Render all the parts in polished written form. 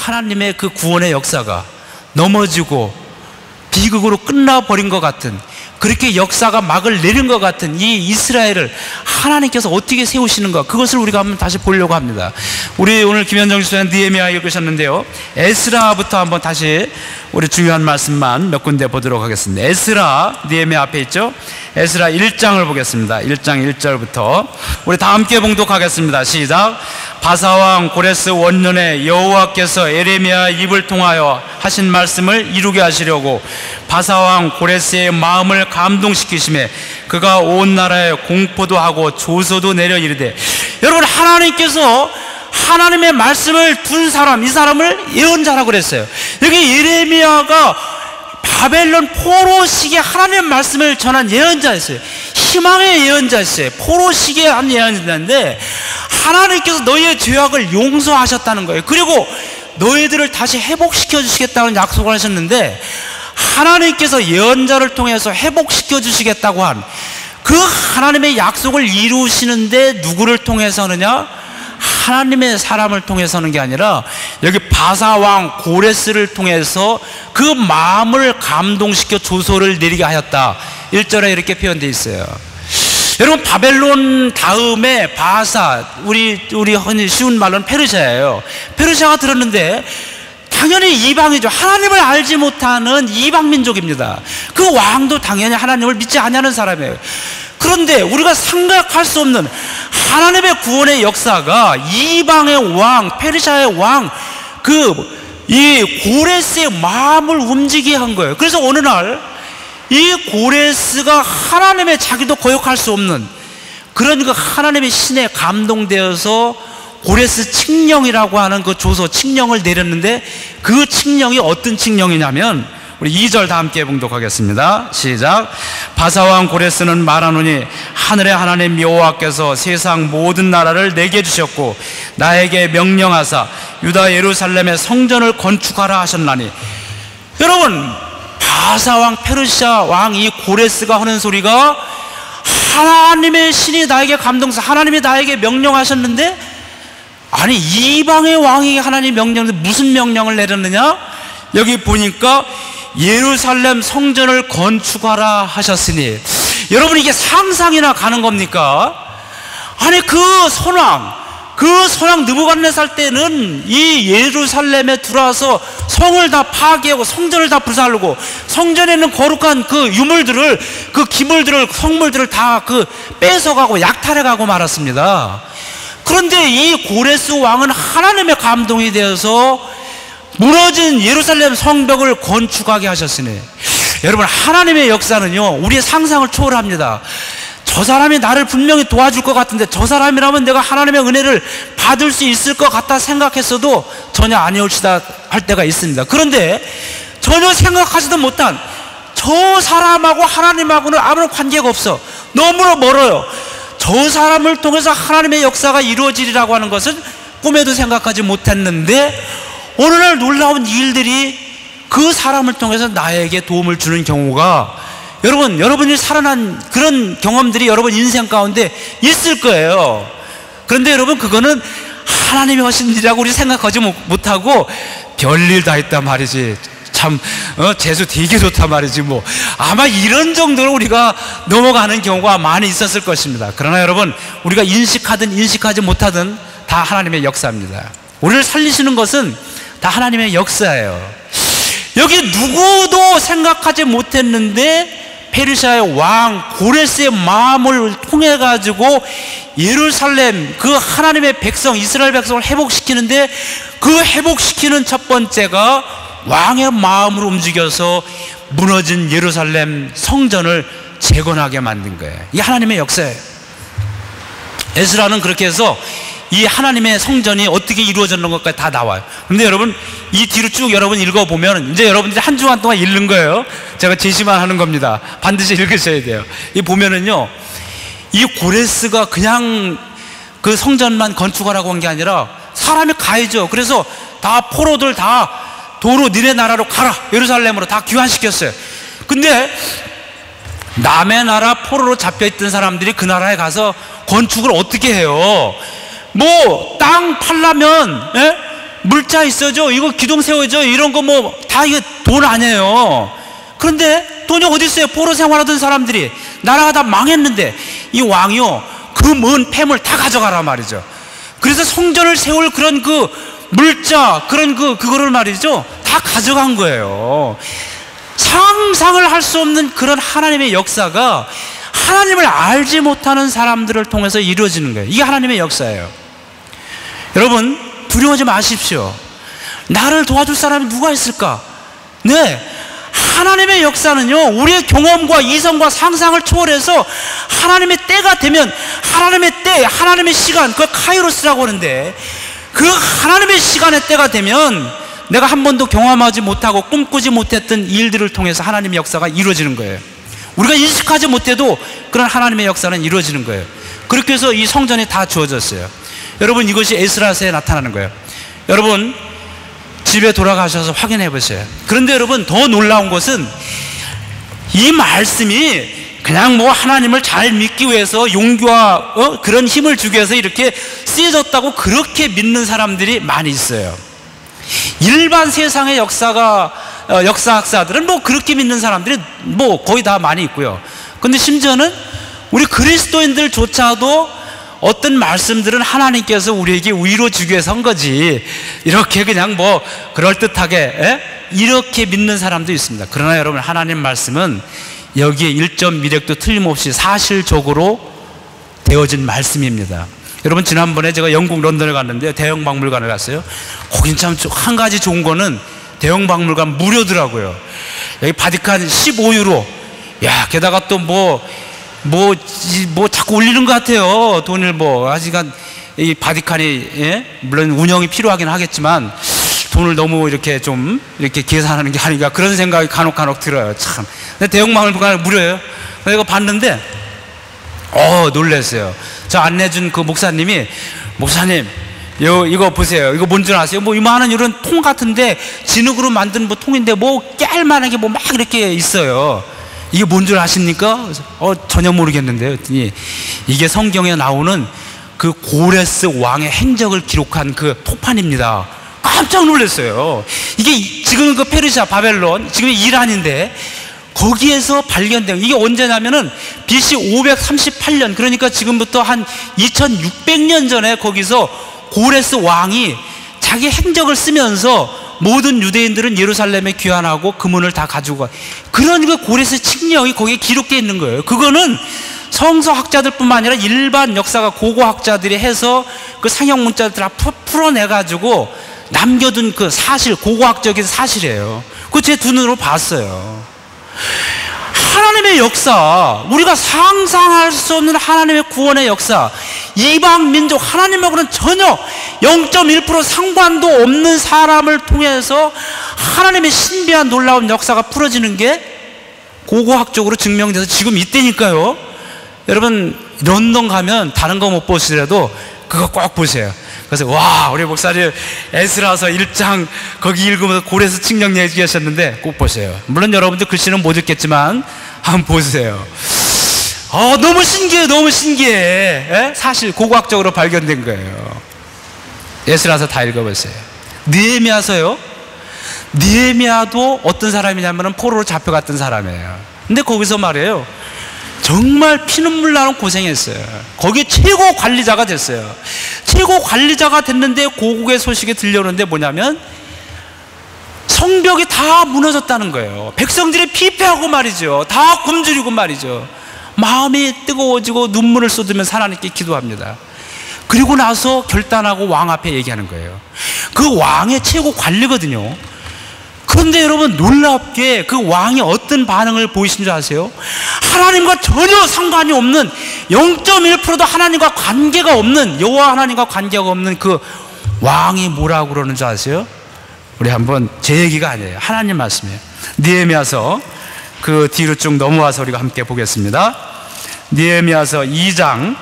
하나님의 그 구원의 역사가 넘어지고 비극으로 끝나버린 것 같은, 그렇게 역사가 막을 내린 것 같은 이 이스라엘을 하나님께서 어떻게 세우시는가, 그것을 우리가 한번 다시 보려고 합니다. 우리 오늘 김현정 집사님 느헤미야 읽으셨는데요, 에스라부터 한번 다시 우리 중요한 말씀만 몇 군데 보도록 하겠습니다. 에스라, 느헤미야 앞에 있죠? 에스라 1장을 보겠습니다. 1장 1절부터 우리 다 함께 봉독하겠습니다. 시작. 바사왕 고레스 원년에 여호와께서 예레미야 입을 통하여 하신 말씀을 이루게 하시려고 바사왕 고레스의 마음을 감동시키심에 그가 온 나라에 공포도 하고 조서도 내려 이르되, 여러분, 하나님께서 하나님의 말씀을 둔 사람, 이 사람을 예언자라고 그랬어요. 여기 예레미야가 바벨론 포로 시기에 하나님의 말씀을 전한 예언자였어요. 희망의 예언자였어요. 포로 시기에 한 예언자인데 하나님께서 너희의 죄악을 용서하셨다는 거예요. 그리고 너희들을 다시 회복시켜 주시겠다는 약속을 하셨는데, 하나님께서 예언자를 통해서 회복시켜 주시겠다고 한 그 하나님의 약속을 이루시는데 누구를 통해서 하느냐? 하나님의 사람을 통해서 하는 게 아니라 여기 바사왕 고레스를 통해서 그 마음을 감동시켜 조소를 내리게 하였다. 1절에 이렇게 표현되어 있어요. 여러분, 바벨론 다음에 바사, 우리 흔히 쉬운 말로는 페르시아예요. 페르시아가 들었는데 당연히 이방이죠. 하나님을 알지 못하는 이방 민족입니다. 그 왕도 당연히 하나님을 믿지 않는 사람이에요. 그런데 우리가 생각할 수 없는 하나님의 구원의 역사가 이방의 왕, 페르시아의 왕, 이 고레스의 마음을 움직이게 한 거예요. 그래서 어느 날 이 고레스가 하나님의, 자기도 거역할 수 없는 그런 그 하나님의 신에 감동되어서 고레스 칙령이라고 하는 그 조서 칙령을 내렸는데, 그 칙령이 어떤 칙령이냐면 우리 2절 다 함께 봉독하겠습니다. 시작. 바사왕 고레스는 말하노니 하늘의 하나님 여호와께서 세상 모든 나라를 내게 주셨고 나에게 명령하사 유다 예루살렘의 성전을 건축하라 하셨나니, 여러분, 바사왕 페르시아 왕 이 고레스가 하는 소리가 하나님의 신이 나에게 감동해서 하나님이 나에게 명령하셨는데, 아니 이방의 왕에게 하나님 명령을, 무슨 명령을 내렸느냐? 여기 보니까 예루살렘 성전을 건축하라 하셨으니, 여러분, 이게 상상이나 가는 겁니까? 아니 그 선왕 느부갓네살 때는 이 예루살렘에 들어와서 성을 다 파괴하고 성전을 다 불살르고 성전에 있는 거룩한 그 유물들을, 그 기물들을, 성물들을 다 뺏어가고 약탈해가고 말았습니다. 그런데 이 고레스 왕은 하나님의 감동이 되어서 무너진 예루살렘 성벽을 건축하게 하셨으니, 여러분, 하나님의 역사는요 우리의 상상을 초월합니다. 저 사람이 나를 분명히 도와줄 것 같은데, 저 사람이라면 내가 하나님의 은혜를 받을 수 있을 것 같다 생각했어도 전혀 아니올시다 할 때가 있습니다. 그런데 전혀 생각하지도 못한 저 사람하고 하나님하고는 아무런 관계가 없어, 너무나 멀어요. 저 사람을 통해서 하나님의 역사가 이루어지리라고 하는 것은 꿈에도 생각하지 못했는데, 어느 날 놀라운 일들이 그 사람을 통해서 나에게 도움을 주는 경우가, 여러분이 살아난 그런 경험들이 여러분 인생 가운데 있을 거예요. 그런데 여러분, 그거는 하나님이 하신 일이라고 우리 생각하지 못하고 별일 다 있단 말이지. 참 재수 되게 좋단 말이지. 뭐 아마 이런 정도로 우리가 넘어가는 경우가 많이 있었을 것입니다. 그러나 여러분, 우리가 인식하든 인식하지 못하든 다 하나님의 역사입니다. 우리를 살리시는 것은 다 하나님의 역사예요. 여기 누구도 생각하지 못했는데 페르시아의 왕 고레스의 마음을 통해 가지고 예루살렘, 그 하나님의 백성, 이스라엘 백성을 회복시키는데, 그 회복시키는 첫 번째가 왕의 마음으로 움직여서 무너진 예루살렘 성전을 재건하게 만든 거예요. 이게 하나님의 역사예요. 에스라는 그렇게 해서 이 하나님의 성전이 어떻게 이루어졌는 것까지 다 나와요. 근데 여러분, 이 뒤로 쭉 여러분 읽어보면, 이제 여러분들이 한 주간 동안 읽는 거예요. 제가 제시만 하는 겁니다. 반드시 읽으셔야 돼요. 이 보면은요, 이 고레스가 그냥 그 성전만 건축하라고 한 게 아니라 사람이 가야죠. 그래서 다 포로들 다 도로 니네 나라로 가라, 예루살렘으로 다 귀환시켰어요. 근데 남의 나라 포로로 잡혀있던 사람들이 그 나라에 가서 건축을 어떻게 해요? 뭐 땅 팔려면 물자 있어줘, 이거 기둥 세워줘, 이런 거 뭐 다 이거 돈 아니에요. 그런데 돈이 어디 있어요? 포로 생활하던 사람들이, 나라가 다 망했는데 이 왕이요 그 먼 폐물 다 가져가라 말이죠. 그래서 성전을 세울 그런 그 물자, 그런 그거를 말이죠 다 가져간 거예요. 상상을 할 수 없는 그런 하나님의 역사가 하나님을 알지 못하는 사람들을 통해서 이루어지는 거예요. 이게 하나님의 역사예요. 여러분, 두려워하지 마십시오. 나를 도와줄 사람이 누가 있을까? 네, 하나님의 역사는요 우리의 경험과 이성과 상상을 초월해서 하나님의 때가 되면, 하나님의 때, 하나님의 시간, 그 카이로스라고 하는데, 그 하나님의 시간의 때가 되면 내가 한 번도 경험하지 못하고 꿈꾸지 못했던 일들을 통해서 하나님의 역사가 이루어지는 거예요. 우리가 인식하지 못해도 그런 하나님의 역사는 이루어지는 거예요. 그렇게 해서 이 성전이 다 주어졌어요. 여러분, 이것이 에스라서에 나타나는 거예요. 여러분, 집에 돌아가셔서 확인해 보세요. 그런데 여러분, 더 놀라운 것은 이 말씀이 그냥 뭐 하나님을 잘 믿기 위해서 용기와 그런 힘을 주기 위해서 이렇게 쓰여졌다고 그렇게 믿는 사람들이 많이 있어요. 일반 세상의 역사학자들은 뭐 그렇게 믿는 사람들이 뭐 거의 다 많이 있고요. 근데 심지어는 우리 그리스도인들조차도 어떤 말씀들은 하나님께서 우리에게 위로 주기 위해서 한 거지, 이렇게 그냥 뭐 그럴듯하게 이렇게 믿는 사람도 있습니다. 그러나 여러분, 하나님 말씀은 여기에 일점 미력도 틀림없이 사실적으로 되어진 말씀입니다. 여러분, 지난번에 제가 영국 런던에 갔는데 대형 박물관을 갔어요. 거긴 참 한 가지 좋은 거는 대형 박물관 무료더라고요. 여기 바티칸 15유로. 야, 게다가 또 뭐 자꾸 올리는 것 같아요. 돈을 뭐, 아직은 이 바티칸이, 물론 운영이 필요하긴 하겠지만 돈을 너무 이렇게 좀 이렇게 계산하는 게 아닌가, 그런 생각이 간혹 들어요. 참. 근데 대형 박물관은 무료예요. 내가 봤는데, 놀랐어요. 저 안내준 그 목사님이, 목사님, 이거 보세요. 이거 뭔 줄 아세요? 뭐 이만한 이런 통 같은데, 진흙으로 만든 뭐 통인데 뭐 깨알만한 게 뭐 막 이렇게 있어요. 이게 뭔 줄 아십니까? 전혀 모르겠는데요. 이게 성경에 나오는 그 고레스 왕의 행적을 기록한 그 토판입니다. 깜짝 놀랐어요. 이게 지금 그 페르시아, 바벨론, 지금 이란인데, 거기에서 발견된, 이게 언제냐면은 BC 538년, 그러니까 지금부터 한 2600년 전에 거기서 고레스 왕이 자기 행적을 쓰면서 모든 유대인들은 예루살렘에 귀환하고 금은을 다 가지고 가, 그런 그 고레스 칙령이 거기에 기록되어 있는 거예요. 그거는 성서학자들 뿐만 아니라 일반 역사가 고고학자들이 해서 그 상형 문자들 다 풀어내가지고 남겨둔 그 사실, 고고학적인 사실이에요. 그거 제 두 눈으로 봤어요. 하나님의 역사, 우리가 상상할 수 없는 하나님의 구원의 역사, 이방 민족, 하나님하고는 전혀 0.1% 상관도 없는 사람을 통해서 하나님의 신비한 놀라운 역사가 풀어지는 게 고고학적으로 증명돼서 지금 이때니까요. 여러분, 런던 가면 다른 거 못 보시더라도 그거 꼭 보세요. 그래서 와, 우리 목사님 에스라서 1장 거기 읽으면서 고레스 칙령 얘기하셨는데 꼭 보세요. 물론 여러분들 글씨는 못 읽겠지만 한번 보세요. 너무 신기해, 너무 신기해. 사실 고고학적으로 발견된 거예요. 에스라서 다 읽어보세요. 느헤미야서요. 느헤미야도 어떤 사람이냐면은 포로로 잡혀갔던 사람이에요. 근데 거기서 말이에요, 정말 피눈물 나는 고생했어요. 거기 최고 관리자가 됐어요. 최고 관리자가 됐는데 고국의 소식이 들려오는데 뭐냐면 성벽이 다 무너졌다는 거예요. 백성들이 피폐하고 말이죠. 다 굶주리고 말이죠. 마음이 뜨거워지고 눈물을 쏟으면서 하나님께 기도합니다. 그리고 나서 결단하고 왕 앞에 얘기하는 거예요. 그 왕의 최고 관리거든요. 그런데 여러분, 놀랍게 그 왕이 어떤 반응을 보이신 줄 아세요? 하나님과 전혀 상관이 없는, 0.1%도 하나님과 관계가 없는, 여호와 하나님과 관계가 없는 그 왕이 뭐라고 그러는 줄 아세요? 우리 한번, 제 얘기가 아니에요, 하나님 말씀이에요. 느헤미야서 그 뒤로 쭉 넘어와서 우리가 함께 보겠습니다. 느헤미야서 2장,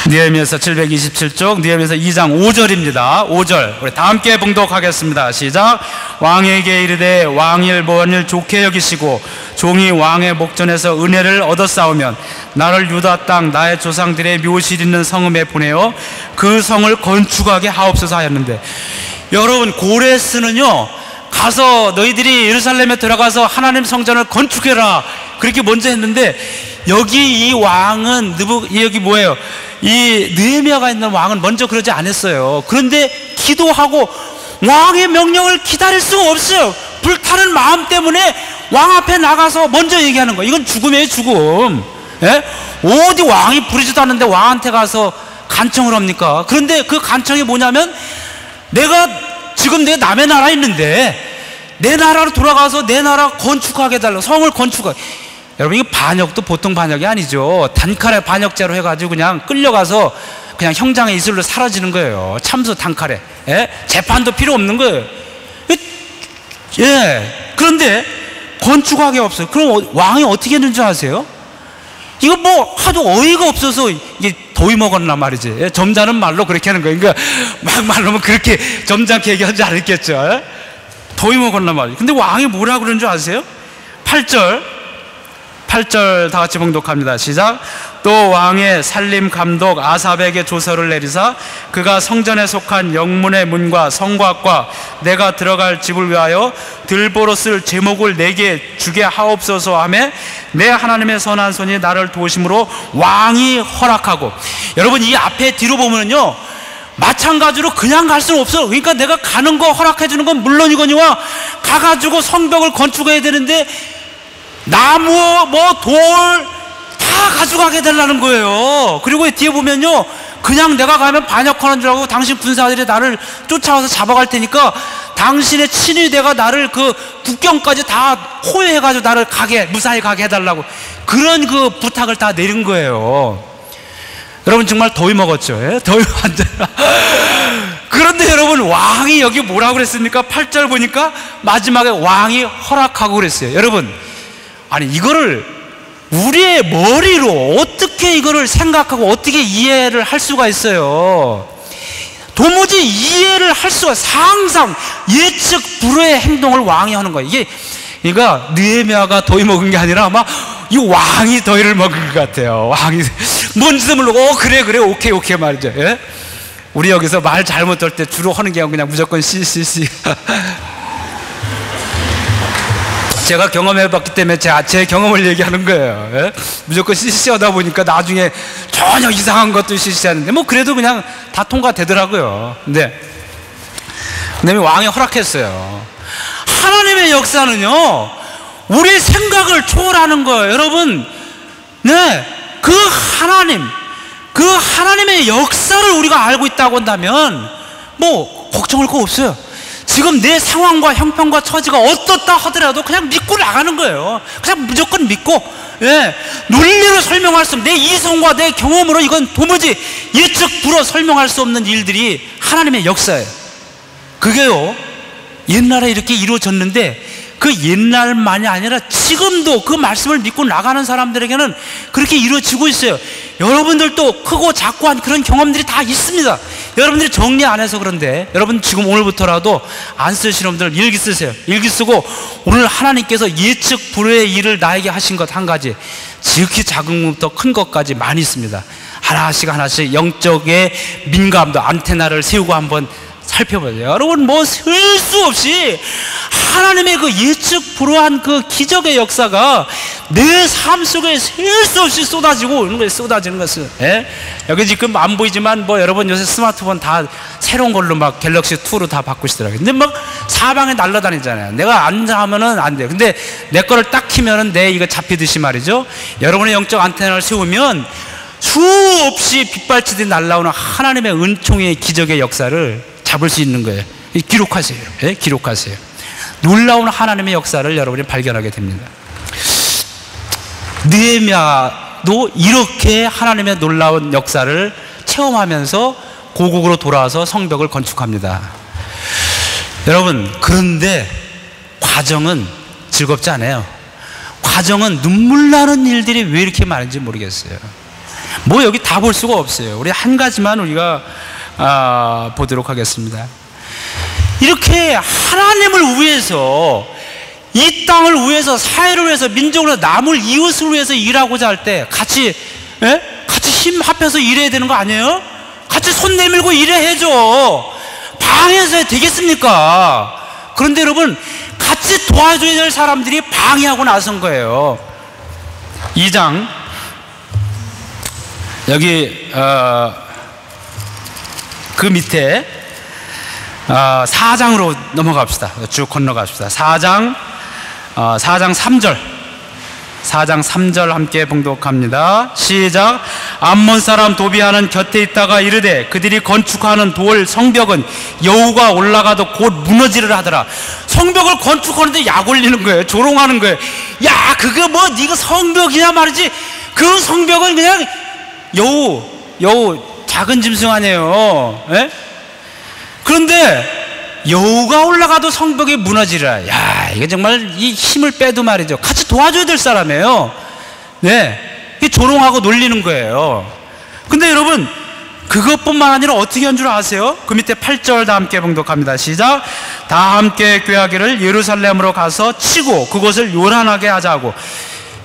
느헤미야서 727쪽, 느헤미야서 2장 5절입니다. 5절 우리 다 함께 봉독하겠습니다. 시작. 왕에게 이르되 왕일 원일 좋게 여기시고 종이 왕의 목전에서 은혜를 얻었사오면 나를 유다 땅 나의 조상들의 묘실 있는 성읍에 보내어 그 성을 건축하게 하옵소서 하였는데, 여러분 고레스는요 가서 너희들이 예루살렘에 들어가서 하나님 성전을 건축해라 그렇게 먼저 했는데, 여기 이 왕은 여기 뭐예요? 이 느헤미야가 있는 왕은 먼저 그러지 않았어요. 그런데 기도하고 왕의 명령을 기다릴 수가 없어요. 불타는 마음 때문에 왕 앞에 나가서 먼저 얘기하는 거예요. 이건 죽음이에요, 죽음. 예? 어디 왕이 부르지도 않는데 왕한테 가서 간청을 합니까? 그런데 그 간청이 뭐냐면, 내가 지금 내 남의 나라에 있는데 내 나라로 돌아가서 내 나라 건축하게 해달라고, 성을 건축하게. 여러분 이거 반역도 보통 반역이 아니죠. 단칼에 반역죄로 해가지고 그냥 끌려가서 그냥 형장의 이슬로 사라지는 거예요. 참수 단칼에. 예? 재판도 필요 없는 거예요. 예. 그런데 건축하게 없어요. 그럼 왕이 어떻게 했는 줄 아세요? 이거 뭐 하도 어이가 없어서 이게 더위 먹었나 말이지. 예? 점잖은 말로 그렇게 하는 거예요. 그러니까 막 말로면 그렇게 점잖게 얘기하지 않았겠죠. 예? 더위 먹었나 말이지. 근데 왕이 뭐라 그러는 줄 아세요? 8절 다 같이 봉독합니다. 시작. 또 왕의 살림 감독 아삽에게 조서를 내리사 그가 성전에 속한 영문의 문과 성곽과 내가 들어갈 집을 위하여 들보로 쓸 제목을 내게 주게 하옵소서 하며 내 하나님의 선한 손이 나를 도우심으로 왕이 허락하고. 여러분 이 앞에 뒤로 보면요 마찬가지로 그냥 갈 수는 없어. 그러니까 내가 가는 거 허락해 주는 건 물론이거니와 가가지고 성벽을 건축해야 되는데 나무 뭐 돌 다 가져가게 해달라는 거예요. 그리고 뒤에 보면요 그냥 내가 가면 반역하는 줄 알고 당신 군사들이 나를 쫓아와서 잡아갈 테니까 당신의 친위대가 나를 그 국경까지 다 호위해가지고 나를 무사히 가게 해달라고, 그런 그 부탁을 다 내린 거예요. 여러분 정말 더위 먹었죠. 예? 더위 완전. 그런데 여러분 왕이 여기 뭐라고 그랬습니까? 8절 보니까 마지막에 왕이 허락하고 그랬어요. 여러분 아니 이거를 우리의 머리로 어떻게 이거를 생각하고 어떻게 이해를 할 수가 있어요? 도무지 이해를 할 수가, 상상 예측 불허의 행동을 왕이 하는 거예요. 이게 그러니까 느헤미야가 더위 먹은 게 아니라 아마 이 왕이 더위를 먹은 것 같아요. 왕이 뭔지도 모르고 그래 오케이 말이죠. 예? 우리 여기서 말 잘못할 때 주로 하는 게 그냥 무조건 씨씨씨. 제가 경험해봤기 때문에 제 경험을 얘기하는 거예요. 예? 무조건 씨씨 하다 보니까 나중에 전혀 이상한 것도 씨씨 하는데 뭐 그래도 그냥 다 통과되더라고요. 근데 그다음에 왕이 허락했어요. 하나님의 역사는요 우리의 생각을 초월하는 거예요. 여러분 네, 그 하나님의 역사를 우리가 알고 있다고 한다면 뭐 걱정할 거 없어요. 지금 내 상황과 형편과 처지가 어떻다 하더라도 그냥 믿고 나가는 거예요. 그냥 무조건 믿고, 예, 논리로 설명할 수 없는 내 이성과 내 경험으로 이건 도무지 예측 불허 설명할 수 없는 일들이 하나님의 역사예요. 그게요 옛날에 이렇게 이루어졌는데 그 옛날만이 아니라 지금도 그 말씀을 믿고 나가는 사람들에게는 그렇게 이루어지고 있어요. 여러분들도 크고 작고 한 그런 경험들이 다 있습니다. 여러분들이 정리 안 해서 그런데 여러분 지금 오늘부터라도 안 쓰시는 분들 일기 쓰세요. 일기 쓰고 오늘 하나님께서 예측 불허의 일을 나에게 하신 것 한 가지, 지극히 작은 것부터 큰 것까지 많이 있습니다. 하나씩 영적의 민감도 안테나를 세우고 한번 살펴보세요. 여러분 뭐 셀 수 없이 하나님의 그 예측 불허한 그 기적의 역사가 내 삶 속에 셀 수 없이 쏟아지고 있는 거예요. 쏟아지는 것은. 예? 여기 지금 안 보이지만 뭐 여러분 요새 스마트폰 다 새로운 걸로 막 갤럭시 2로 다 바꾸시더라고요. 근데 막 사방에 날아다니잖아요. 내가 안 하면은 안 돼요. 근데 내 거를 딱 키면은 내 이거 잡히듯이 말이죠. 여러분의 영적 안테나를 세우면 수없이 빗발치듯이 날아오는 하나님의 은총의 기적의 역사를 잡을 수 있는 거예요. 기록하세요. 예? 기록하세요. 놀라운 하나님의 역사를 여러분이 발견하게 됩니다. 느헤미야도 이렇게 하나님의 놀라운 역사를 체험하면서 고국으로 돌아와서 성벽을 건축합니다. 여러분 그런데 과정은 즐겁지 않아요. 과정은 눈물 나는 일들이 왜 이렇게 많은지 모르겠어요. 뭐 여기 다 볼 수가 없어요. 우리 한 가지만 우리가 보도록 하겠습니다. 이렇게 하나님을 위해서, 이 땅을 위해서, 사회를 위해서, 민족을 위해서, 남을, 이웃을 위해서 일하고자 할 때 같이 힘 합해서 일해야 되는 거 아니에요? 같이 손 내밀고 일해야죠. 방해해서 되겠습니까? 그런데 여러분, 같이 도와줘야 될 사람들이 방해하고 나선 거예요. 2장 여기 그 밑에 4장으로 넘어갑시다. 쭉 건너갑시다. 4장 3절 4장 3절 함께 봉독합니다. 시작. 암몬 사람 도비아는 곁에 있다가 이르되 그들이 건축하는 돌 성벽은 여우가 올라가도 곧 무너지리라 하더라. 성벽을 건축하는데 약 올리는 거예요. 조롱하는 거예요. 야, 그거 뭐 네가 성벽이냐 말이지. 그 성벽은 그냥 여우 작은 짐승 아니에요. 에? 그런데 여우가 올라가도 성벽이 무너지리라. 야, 이게 정말 이 힘을 빼도 말이죠. 같이 도와줘야 될 사람이에요. 네, 이게 조롱하고 놀리는 거예요. 근데 여러분, 그것뿐만 아니라 어떻게 한 줄 아세요? 그 밑에 8절 다 함께 봉독합니다. 시작. 다 함께 꾀하기를 예루살렘으로 가서 치고 그곳을 요란하게 하자고.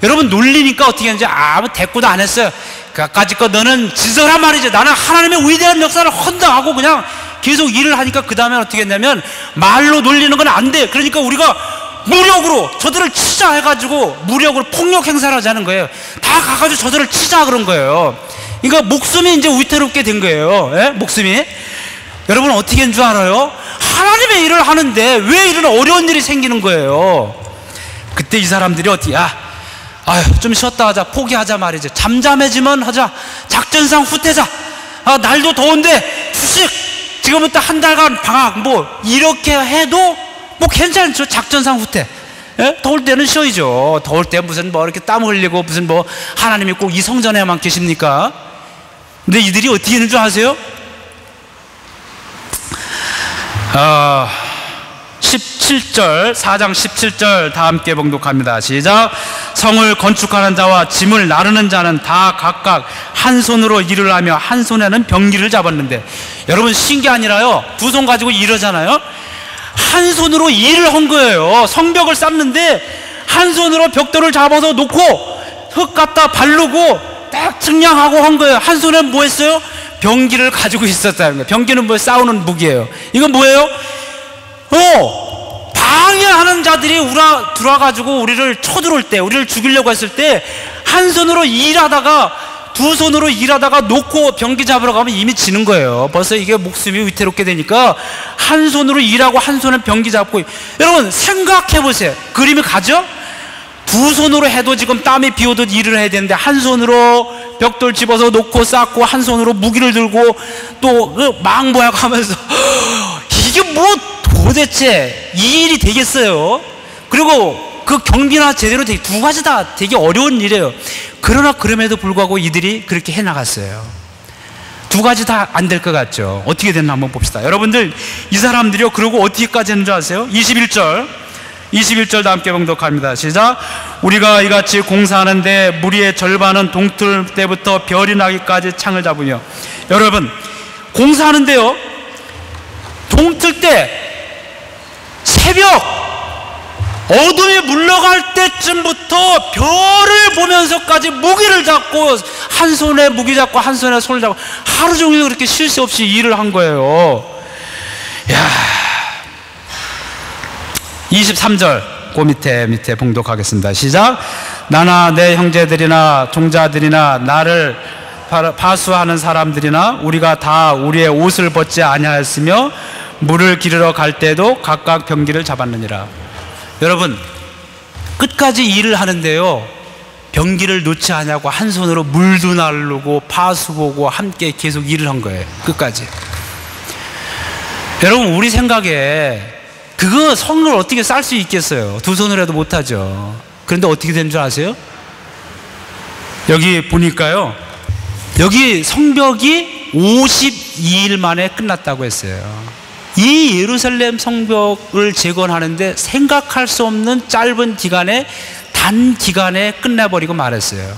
여러분, 놀리니까 어떻게 하는지 아무 대꾸도 안 했어요. 그까짓 거 너는 지서란 말이지. 나는 하나님의 위대한 역사를 헌다 하고 그냥 계속 일을 하니까 그 다음에 어떻게 했냐면, 말로 놀리는 건 안 돼. 그러니까 우리가 무력으로 저들을 치자 해가지고 무력으로 폭력 행사를 하자는 거예요. 다 가가지고 저들을 치자 그런 거예요. 그러니까 목숨이 이제 위태롭게 된 거예요. 예? 목숨이. 여러분, 어떻게 한 줄 알아요? 하나님의 일을 하는데 왜 이런 어려운 일이 생기는 거예요? 그때 이 사람들이 어떻게, 좀 쉬었다 하자, 포기하자 말이죠. 잠잠해지면 하자, 작전상 후퇴자. 날도 더운데 휴식, 지금부터 한 달간 방학, 뭐 이렇게 해도 뭐 괜찮죠. 작전상 후퇴. 예? 더울 때는 쉬어야죠. 더울 때 무슨 뭐 이렇게 땀 흘리고 무슨 뭐 하나님이 꼭 이 성전에만 계십니까? 근데 이들이 어떻게 했는 줄 아세요? 17절, 4장 17절 다 함께 봉독합니다. 시작. 성을 건축하는 자와 짐을 나르는 자는 다 각각 한 손으로 일을 하며 한 손에는 병기를 잡았는데, 여러분 신기 아니라요, 두 손 가지고 일하잖아요. 한 손으로 일을 한 거예요. 성벽을 쌓는데 한 손으로 벽돌을 잡아서 놓고 흙 갖다 바르고 딱 측량하고 한 거예요. 한 손에 뭐 했어요? 병기를 가지고 있었다는 거예요. 병기는 뭐 싸우는 무기예요. 이건 뭐예요? 방해하는 자들이 들어와가지고 우리를 쳐들어올 때, 우리를 죽이려고 했을 때 한 손으로 일하다가 두 손으로 일하다가 놓고 병기 잡으러 가면 이미 지는 거예요. 벌써 이게 목숨이 위태롭게 되니까 한 손으로 일하고 한 손에 병기 잡고. 여러분 생각해 보세요. 그림이 가죠? 두 손으로 해도 지금 땀이 비오듯 일을 해야 되는데 한 손으로 벽돌 집어서 놓고 쌓고 한 손으로 무기를 들고 또 그 망보약 하면서 이게 뭐 도대체 이 일이 되겠어요? 그리고 그 경비나 제대로 되게 두 가지 다 되게 어려운 일이에요. 그러나 그럼에도 불구하고 이들이 그렇게 해나갔어요. 두 가지 다 안 될 것 같죠? 어떻게 됐나 한번 봅시다. 여러분들, 이 사람들이요, 그리고 어떻게까지 했는 줄 아세요? 21절 다 함께 봉독합니다. 시작. 우리가 이같이 공사하는데 무리의 절반은 동틀 때부터 별이 나기까지 창을 잡으며. 여러분, 공사하는데요, 동틀 때 새벽 어둠이 물러갈 때쯤부터 별을 보면서까지 무기를 잡고, 한 손에 무기 잡고 한 손에 손을 잡고 하루 종일 그렇게 쉴 새 없이 일을 한 거예요. 야, 23절 그 밑에 봉독하겠습니다. 시작. 나나 내 형제들이나 종자들이나 나를 파수하는 사람들이나 우리가 다 우리의 옷을 벗지 아니하였으며 물을 기르러 갈 때도 각각 병기를 잡았느니라. 여러분, 끝까지 일을 하는데요, 병기를 놓지 않냐고 한 손으로 물도 나르고 파수 보고 함께 계속 일을 한 거예요. 끝까지. 여러분, 우리 생각에 그거 성을 어떻게 쌀 수 있겠어요? 두 손으로 해도 못하죠. 그런데 어떻게 된 줄 아세요? 여기 보니까요, 여기 성벽이 52일 만에 끝났다고 했어요. 이 예루살렘 성벽을 재건하는데 생각할 수 없는 짧은 기간에, 단기간에 끝내버리고 말았어요.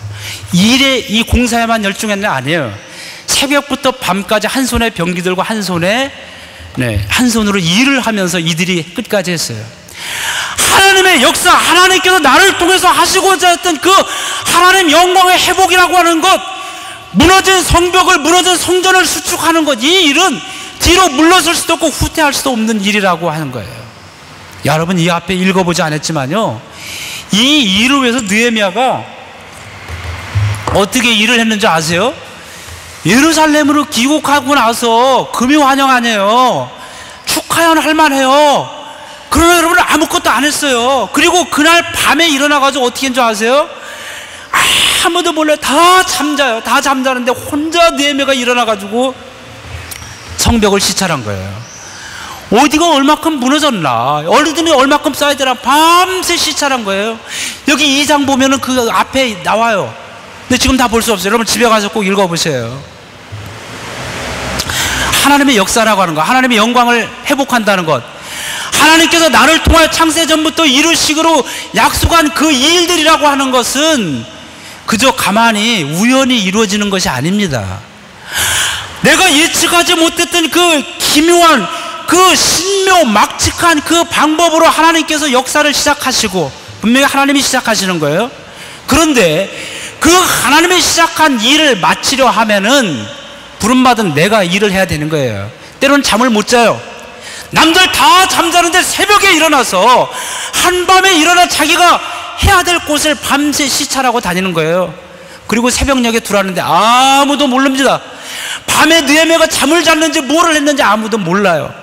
이 공사에만 열중했는 게 아니에요. 새벽부터 밤까지 한 손에 병기 들고 한 손에 한 손으로 일을 하면서 이들이 끝까지 했어요. 하나님의 역사, 하나님께서 나를 통해서 하시고자 했던 그 하나님 영광의 회복이라고 하는 것, 무너진 성벽을, 무너진 성전을 수축하는 것, 이 일은 뒤로 물러설 수도 없고 후퇴할 수도 없는 일이라고 하는 거예요. 여러분, 이 앞에 읽어보지 않았지만요, 이 일을 위해서 느헤미야가 어떻게 일을 했는지 아세요? 예루살렘으로 귀국하고 나서 금요 환영 아니에요. 축하연 할 만해요. 그러나 여러분, 아무것도 안 했어요. 그리고 그날 밤에 일어나가지고 어떻게 했는지 아세요? 아무도 몰라요. 다 잠자요. 다 잠자는데 혼자 느헤미야가 일어나가지고 성벽을 시찰한 거예요. 어디가 얼마큼 무너졌나, 얼든이 얼마큼 쌓여야 되나 밤새 시찰한 거예요. 여기 2장 보면은 그 앞에 나와요. 근데 지금 다 볼 수 없어요. 여러분 집에 가서 꼭 읽어보세요. 하나님의 역사라고 하는 것, 하나님의 영광을 회복한다는 것, 하나님께서 나를 통하여 창세전부터 이루시기로 약속한 그 일들이라고 하는 것은 그저 가만히 우연히 이루어지는 것이 아닙니다. 내가 예측하지 못했던 그 기묘한, 그 신묘 막직한 그 방법으로 하나님께서 역사를 시작하시고, 분명히 하나님이 시작하시는 거예요. 그런데 그 하나님이 시작한 일을 마치려 하면은 부름받은 내가 일을 해야 되는 거예요. 때로는 잠을 못 자요. 남들 다 잠자는데 새벽에 일어나서 한밤에 일어나 자기가 해야 될 곳을 밤새 시찰하고 다니는 거예요. 그리고 새벽녘에 들어왔는데 아무도 모릅니다. 밤에 느헤미야가 잠을 잤는지 뭐를 했는지 아무도 몰라요.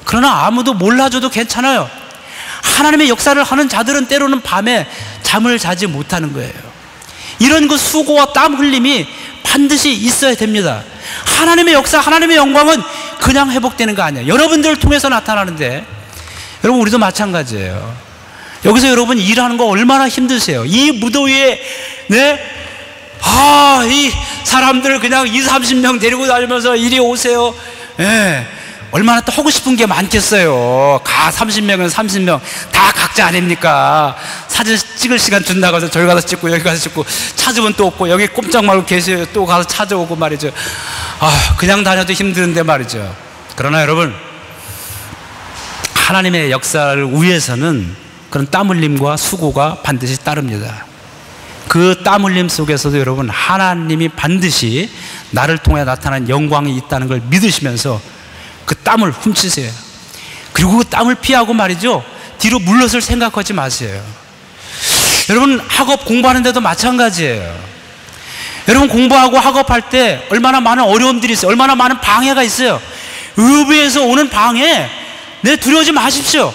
그러나 아무도 몰라줘도 괜찮아요. 하나님의 역사를 하는 자들은 때로는 밤에 잠을 자지 못하는 거예요. 이런 그 수고와 땀 흘림이 반드시 있어야 됩니다. 하나님의 역사, 하나님의 영광은 그냥 회복되는 거 아니에요. 여러분들을 통해서 나타나는데, 여러분 우리도 마찬가지예요. 여기서 여러분 일하는 거 얼마나 힘드세요. 이 무더위에 이 사람들 그냥 20, 30명 데리고 다니면서 이리 오세요. 얼마나 또 하고 싶은 게 많겠어요. 30명은 30명 다 각자 아닙니까? 사진 찍을 시간 준다고 해서 저기 가서 찍고 여기 가서 찍고, 찾으면 또 없고, 여기 꼼짝 말고 계세요. 또 가서 찾아오고 말이죠. 그냥 다녀도 힘드는데 말이죠. 그러나 여러분, 하나님의 역사를 위해서는 그런 땀 흘림과 수고가 반드시 따릅니다. 그 땀 흘림 속에서도 여러분, 하나님이 반드시 나를 통해 나타난 영광이 있다는 걸 믿으시면서 그 땀을 훔치세요. 그리고 그 땀을 피하고 말이죠, 뒤로 물러설 생각하지 마세요. 여러분 학업 공부하는데도 마찬가지예요. 여러분 공부하고 학업할 때 얼마나 많은 어려움들이 있어요. 얼마나 많은 방해가 있어요. 의부에서 오는 방해, 두려워하지 마십시오.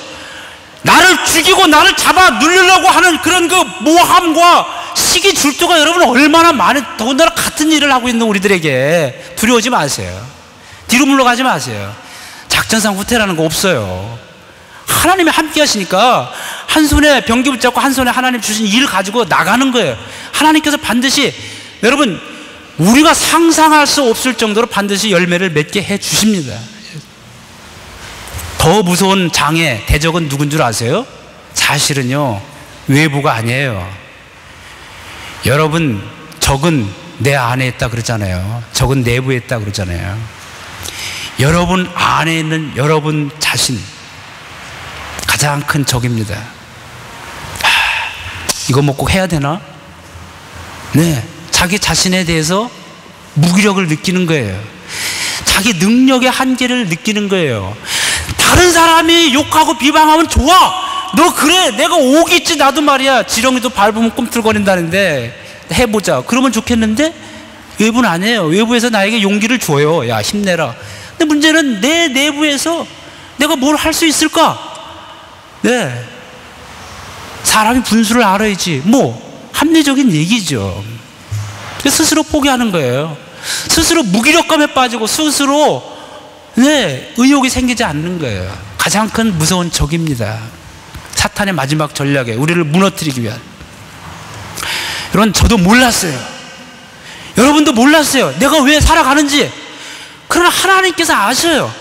나를 죽이고 나를 잡아 누르려고 하는 그런 그 모함과 시기 질투가 여러분 얼마나 많은, 더군다나 같은 일을 하고 있는 우리들에게 두려워하지 마세요. 뒤로 물러가지 마세요. 작전상 후퇴라는 거 없어요. 하나님이 함께 하시니까 한 손에 병기 붙잡고 한 손에 하나님 주신 일 가지고 나가는 거예요. 하나님께서 반드시 여러분 우리가 상상할 수 없을 정도로 반드시 열매를 맺게 해 주십니다. 더 무서운 장애, 대적은 누군 줄 아세요? 사실은요, 외부가 아니에요. 여러분, 적은 내 안에 있다 그러잖아요. 적은 내부에 있다 그러잖아요. 여러분 안에 있는 여러분 자신, 가장 큰 적입니다. 이거 뭐 꼭 해야 되나? 자기 자신에 대해서 무기력을 느끼는 거예요. 자기 능력의 한계를 느끼는 거예요. 다른 사람이 욕하고 비방하면 좋아, 너 그래, 내가 옥이 있지, 나도 말이야, 지렁이도 밟으면 꿈틀거린다는데 해보자, 그러면 좋겠는데 외부는 아니에요. 외부에서 나에게 용기를 줘요. 야, 힘내라. 근데 문제는 내 내부에서 내가 뭘 할 수 있을까? 사람이 분수를 알아야지. 합리적인 얘기죠. 스스로 포기하는 거예요. 스스로 무기력감에 빠지고 스스로 의욕이 생기지 않는 거예요. 가장 큰 무서운 적입니다. 사탄의 마지막 전략에 우리를 무너뜨리기 위한. 여러분, 저도 몰랐어요. 여러분도 몰랐어요. 내가 왜 살아가는지. 그러나 하나님께서 아셔요.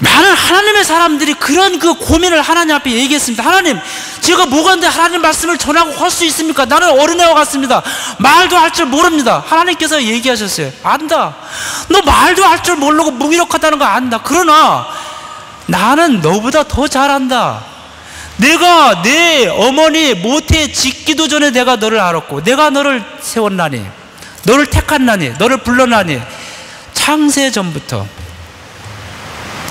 많은 하나님의 사람들이 그런 그 고민을 하나님 앞에 얘기했습니다. 하나님, 제가 뭐가는데 하나님 말씀을 전하고 할 수 있습니까? 나는 어린애와 같습니다. 말도 할 줄 모릅니다. 하나님께서 얘기하셨어요. 안다. 너 말도 할 줄 모르고 무기력하다는 거 안다. 그러나 나는 너보다 더 잘한다. 내가 내 어머니 모태에 짓기도 전에 내가 너를 알았고, 내가 너를 세웠나니, 너를 택했나니, 너를 불러나니, 창세 전부터.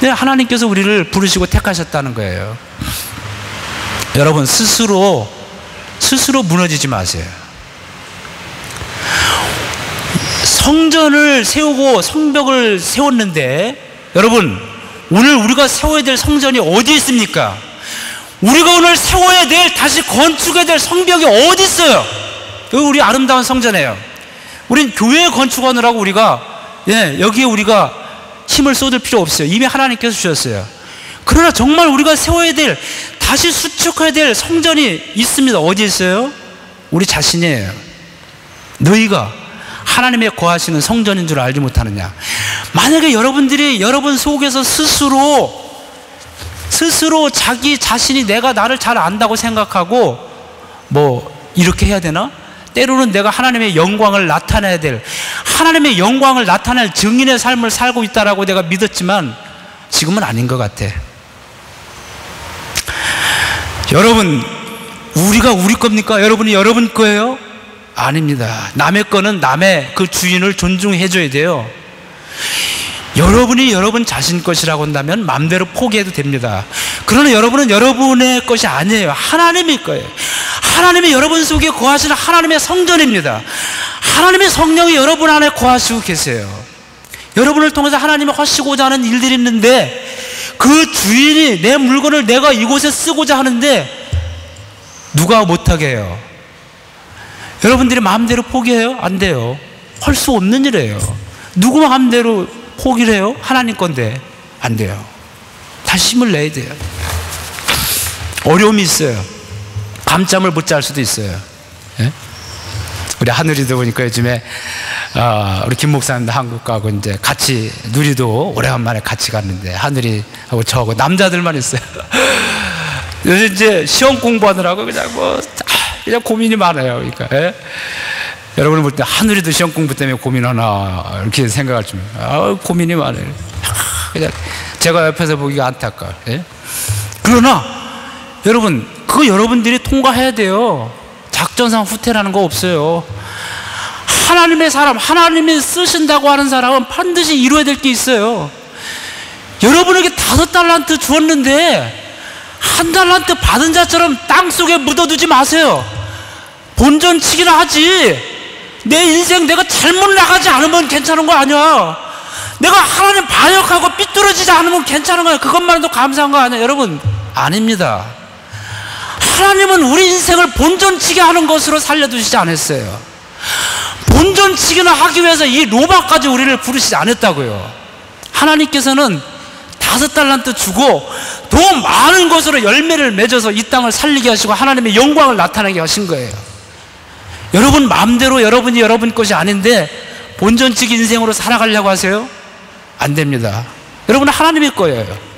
하나님께서 우리를 부르시고 택하셨다는 거예요. 여러분, 스스로 무너지지 마세요. 성전을 세우고 성벽을 세웠는데, 여러분, 오늘 우리가 세워야 될 성전이 어디 있습니까? 우리가 오늘 세워야 될, 다시 건축해야 될 성벽이 어디 있어요? 여기 우리 아름다운 성전이에요. 우린 교회 건축하느라고 우리가, 여기에 우리가 힘을 쏟을 필요 없어요. 이미 하나님께서 주셨어요. 그러나 정말 우리가 세워야 될, 다시 수축해야 될 성전이 있습니다. 어디 있어요? 우리 자신이에요. 너희가 하나님의 거하시는 성전인 줄 알지 못하느냐. 만약에 여러분들이 여러분 속에서 스스로 자기 자신이 내가 나를 잘 안다고 생각하고, 뭐 이렇게 해야 되나? 때로는 내가 하나님의 영광을 나타내야 될, 하나님의 영광을 나타낼 증인의 삶을 살고 있다라고 내가 믿었지만 지금은 아닌 것 같아. 여러분, 우리가 우리 겁니까? 여러분이 여러분 거예요? 아닙니다. 남의 거는 남의 그 주인을 존중해 줘야 돼요. 여러분이 여러분 자신 것이라고 한다면 마음대로 포기해도 됩니다. 그러나 여러분은 여러분의 것이 아니에요. 하나님의 거예요. 하나님이 여러분 속에 거하시는 하나님의 성전입니다. 하나님의 성령이 여러분 안에 거하시고 계세요. 여러분을 통해서 하나님이 하시고자 하는 일들이 있는데, 그 주인이 내 물건을 내가 이곳에 쓰고자 하는데 누가 못하게 해요? 여러분들이 마음대로 포기해요? 안 돼요. 할 수 없는 일이에요. 누구 마음대로 포기를 해요? 하나님 건데 안 돼요. 다시 힘을 내야 돼요. 어려움이 있어요. 밤잠을 못 잘 수도 있어요. 예? 우리 하늘이도 보니까 요즘에 우리 김 목사님도 한국 가고 이제 같이, 누리도 오래간만에 같이 갔는데 하늘이하고 저하고 남자들만 있어요. 요즘 이제 시험 공부하느라고 그냥 고민이 많아요. 그러니까 여러분을 볼 때 하늘이도 시험 공부 때문에 고민하나 이렇게 생각할 줄, 고민이 많아요. 그냥 제가 옆에서 보기가 안타까워요. 그러나 여러분, 그거 여러분들이 통과해야 돼요. 작전상 후퇴라는 거 없어요. 하나님의 사람, 하나님이 쓰신다고 하는 사람은 반드시 이루어야 될 게 있어요. 여러분에게 5달란트 주었는데 1달란트 받은 자처럼 땅속에 묻어두지 마세요. 본전치기나 하지. 내 인생 내가 잘못 나가지 않으면 괜찮은 거 아니야. 내가 하나님 반역하고 삐뚤어지지 않으면 괜찮은 거야. 그것만 해도 감사한 거 아니야. 여러분, 아닙니다. 하나님은 우리 인생을 본전치기 하는 것으로 살려두시지 않았어요. 본전치기나 하기 위해서 이 로마까지 우리를 부르시지 않았다고요. 하나님께서는 5달란트 주고 더 많은 것으로 열매를 맺어서 이 땅을 살리게 하시고 하나님의 영광을 나타나게 하신 거예요. 여러분 마음대로 여러분이 여러분 것이 아닌데 본전치기 인생으로 살아가려고 하세요? 안 됩니다. 여러분은 하나님의 거예요.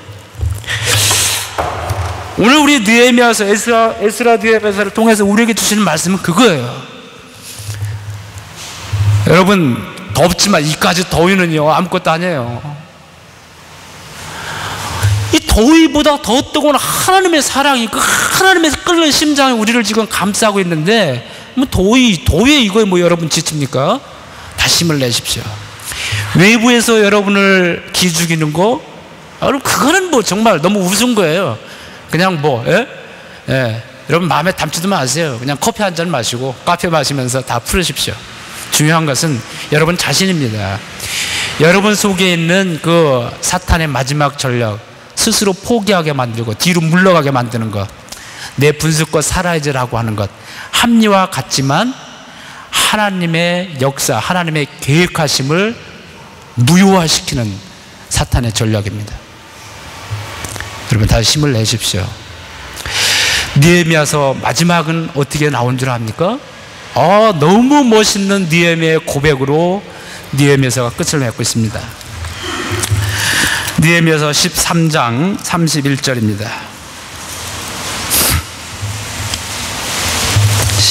오늘 우리 느헤미야서 에스라 느헤미야서를 통해서 우리에게 주시는 말씀은 그거예요. 여러분, 덥지만 이까지 더위는요 아무것도 아니에요. 이 더위보다 더 뜨거운 하나님의 사랑이, 그 하나님의 끓는 심장이 우리를 지금 감싸고 있는데, 뭐 더위에 이거에 뭐 여러분 지칩니까? 다시 힘을 내십시오. 외부에서 여러분을 기죽이는 거, 여러분 그거는 뭐 정말 너무 우스운 거예요. 그냥 여러분 마음에 담지도 마세요. 그냥 커피 한 잔 마시고 카페 마시면서 다 풀으십시오. 중요한 것은 여러분 자신입니다. 여러분 속에 있는 그 사탄의 마지막 전략, 스스로 포기하게 만들고 뒤로 물러가게 만드는 것, 내 분수껏 살아야지라고 하는 것, 합리와 같지만 하나님의 역사, 하나님의 계획하심을 무효화시키는 사탄의 전략입니다. 여러분 다시 힘을 내십시오. 느헤미야서 마지막은 어떻게 나온 줄 압니까? 너무 멋있는 느헤미야의 고백으로 느헤미야서가 끝을 맺고 있습니다. 느헤미야서 13장 31절입니다.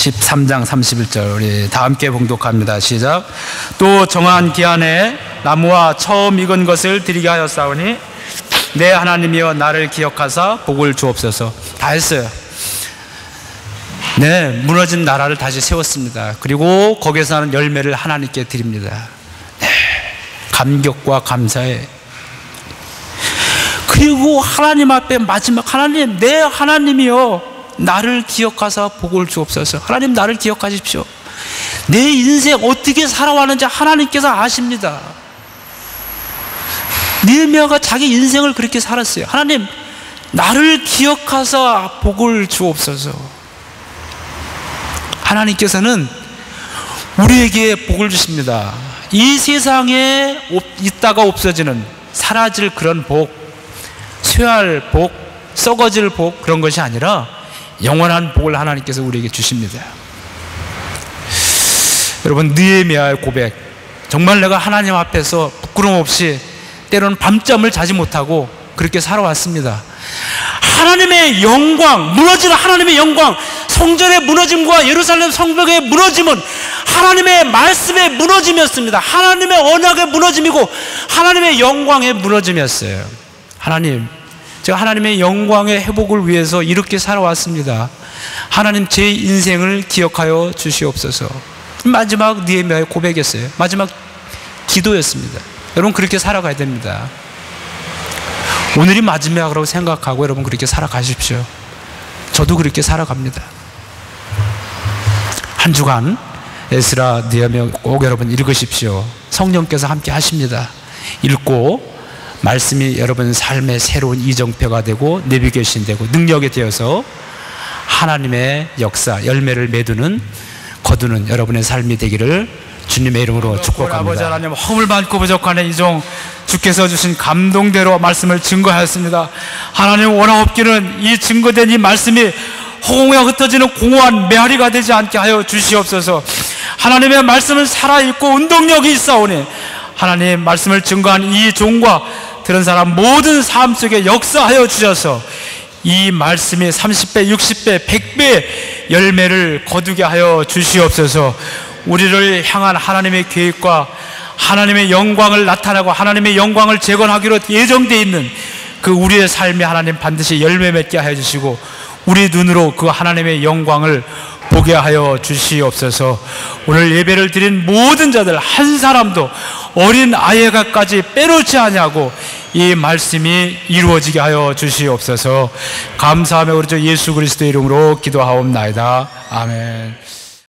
13장 31절 우리 다 함께 봉독합니다. 시작. 또 정한 기한에 나무와 처음 익은 것을 드리게 하였사오니 내 하나님이여 나를 기억하사 복을 주옵소서. 다 했어요. 네, 무너진 나라를 다시 세웠습니다. 그리고 거기에서 나는 열매를 하나님께 드립니다. 네, 감격과 감사에. 그리고 하나님 앞에 마지막 하나님, 내 하나님이여 나를 기억하사 복을 주옵소서. 하나님 나를 기억하십시오. 내 인생 어떻게 살아왔는지 하나님께서 아십니다. 느헤미야가 자기 인생을 그렇게 살았어요. 하나님 나를 기억하사 복을 주옵소서. 하나님께서는 우리에게 복을 주십니다. 이 세상에 있다가 없어지는 사라질 그런 복, 쇠할 복, 썩어질 복, 그런 것이 아니라 영원한 복을 하나님께서 우리에게 주십니다. 여러분, 느헤미야의 고백, 정말 내가 하나님 앞에서 부끄러움 없이 때로는 밤잠을 자지 못하고 그렇게 살아왔습니다. 하나님의 영광, 무너지는 하나님의 영광, 성전의 무너짐과 예루살렘 성벽의 무너짐은 하나님의 말씀의 무너짐이었습니다. 하나님의 언약의 무너짐이고 하나님의 영광의 무너짐이었어요. 하나님, 제가 하나님의 영광의 회복을 위해서 이렇게 살아왔습니다. 하나님 제 인생을 기억하여 주시옵소서. 마지막 느헤미야의 고백이었어요. 마지막 기도였습니다. 여러분 그렇게 살아가야 됩니다. 오늘이 마지막이라고 생각하고 여러분 그렇게 살아가십시오. 저도 그렇게 살아갑니다. 한 주간 에스라, 느헤미야 꼭 여러분 읽으십시오. 성령께서 함께 하십니다. 읽고 말씀이 여러분 삶의 새로운 이정표가 되고 내비게이션 되고 능력이 되어서 하나님의 역사, 열매를 거두는 여러분의 삶이 되기를 주님의 이름으로 축복합니다. 아버지 하나님, 허물 많고 부족한 이종 주께서 주신 감동대로 말씀을 증거하였습니다. 하나님 원하옵기는 이 증거된 이 말씀이 허공에 흩어지는 공허한 메아리가 되지 않게 하여 주시옵소서. 하나님의 말씀은 살아있고 운동력이 있사오니 하나님 말씀을 증거한 이 종과 들은 사람 모든 삶 속에 역사하여 주셔서 이 말씀이 30배, 60배, 100배의 열매를 거두게 하여 주시옵소서. 우리를 향한 하나님의 계획과 하나님의 영광을 나타내고 하나님의 영광을 재건하기로 예정되어 있는 그 우리의 삶이 하나님 반드시 열매 맺게 하여 주시고 우리 눈으로 그 하나님의 영광을 보게 하여 주시옵소서. 오늘 예배를 드린 모든 자들 한 사람도 어린 아이가까지 빼놓지 아니하고 이 말씀이 이루어지게 하여 주시옵소서. 감사하며 우리 주 예수 그리스도의 이름으로 기도하옵나이다. 아멘.